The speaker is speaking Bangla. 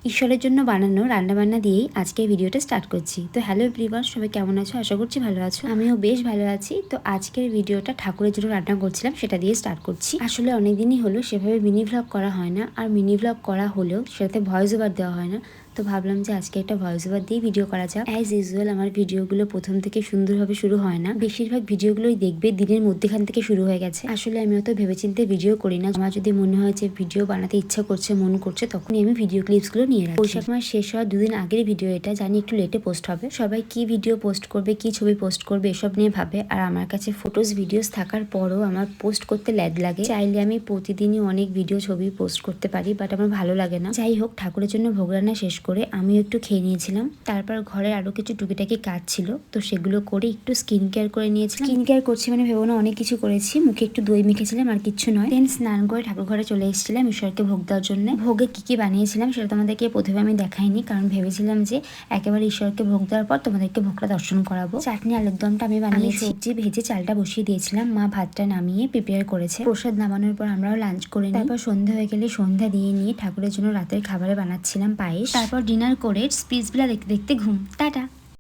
ঈশ্বরের জন্য বানানো রান্নাবান্না দিয়েই আজকে ভিডিওটা স্টার্ট করছি। তো হ্যালো এভরিওয়ান, সবাই কেমন আছো? আশা করছি ভালো আছো। আমিও বেশ ভালো আছি। তো আজকের ভিডিওটা ঠাকুরের জন্য রান্না করছিলাম, সেটা দিয়ে স্টার্ট করছি। আসলে অনেকদিনই হলো সেভাবে মিনি ভ্লগ করা হয় না, আর মিনি ভ্লগ করা হলেও সেটাতে ভয়েস ওভার দেওয়া হয় না। তো ভাবলাম যে আজকে একটা ভয়েস ওভার দিয়ে ভিডিও করা যাক। অ্যাজ ইউজুয়াল আমার ভিডিওগুলো প্রথম থেকে সুন্দরভাবে শুরু হয় না, বেশিরভাগ ভিডিওগুলোই দেখবে দিনের মধ্যেখান থেকে শুরু হয়ে গেছে। আসলে আমি অত ভেবেচিন্তে ভিডিও করি না। আমার যদি মনে হয় যে ভিডিও বানাতে ইচ্ছা করছে, মন করছে, তখনই আমি ভিডিও ক্লিপসগুলো নিয়ে রাখি। বৈশাখ মাস শেষ হওয়ার দুদিন আগের ভিডিও এটা, জানি একটু লেটে পোস্ট হবে। সবাই কি ভিডিও পোস্ট করবে, কি ছবি পোস্ট করবে, এসব নিয়ে ভাবে। আর আমার কাছে ফটোজ ভিডিওস থাকার পরও আমার পোস্ট করতে ল্যাগ লাগে। চাইলে আমি প্রতিদিনই অনেক ভিডিও ছবি পোস্ট করতে পারি, বাট আমার ভালো লাগে না। যাই হোক, ঠাকুরের জন্য ভোগ রান্না শেষ করে আমিও একটু খেয়ে নিয়েছিলাম। তারপর ঘরে আরো কিছু টুকিটাকি কাজ ছিল, তো সেগুলো করে একটু স্কিন কেয়ার করে নিয়েছিলাম। স্কিন কেয়ার করছি মানে ভেবো না অনেক কিছু করেছি। মুখে একটু দই মেখেছিলাম, আর কিচ্ছু নয়। দেন স্নান করে ঠাকুর ঘরে চলে এসেছিলাম ঈশ্বরকে ভোগ দেওয়ার জন্য। ভোগে কি বানিয়েছিলাম সেটা তোমাদেরকে প্রথমে আমি দেখাইনি, কারণ ভেবেছিলাম যে একেবারে ঈশ্বরকে ভোগ দেওয়ার পর তোমাদেরকে ভোগটা দর্শন করাবো। চাটনি আলুর দমটা আমি বানিয়েছি। সবজি ভেজে চালটা বসিয়ে দিয়েছিলাম, মা ভাতটা নামিয়ে প্রিপেয়ার করেছে। প্রসাদ নামানোর পর আমরাও লাঞ্চ করে নিই। তারপর সন্ধ্যা হয়ে গেলে সন্ধ্যা দিয়ে নিয়ে ঠাকুরের জন্য রাতের খাবারে বানাচ্ছিলাম পায়েস। তারপর ডিনার করে স্পিচগুলা দেখতে দেখতে ঘুম। টাটা।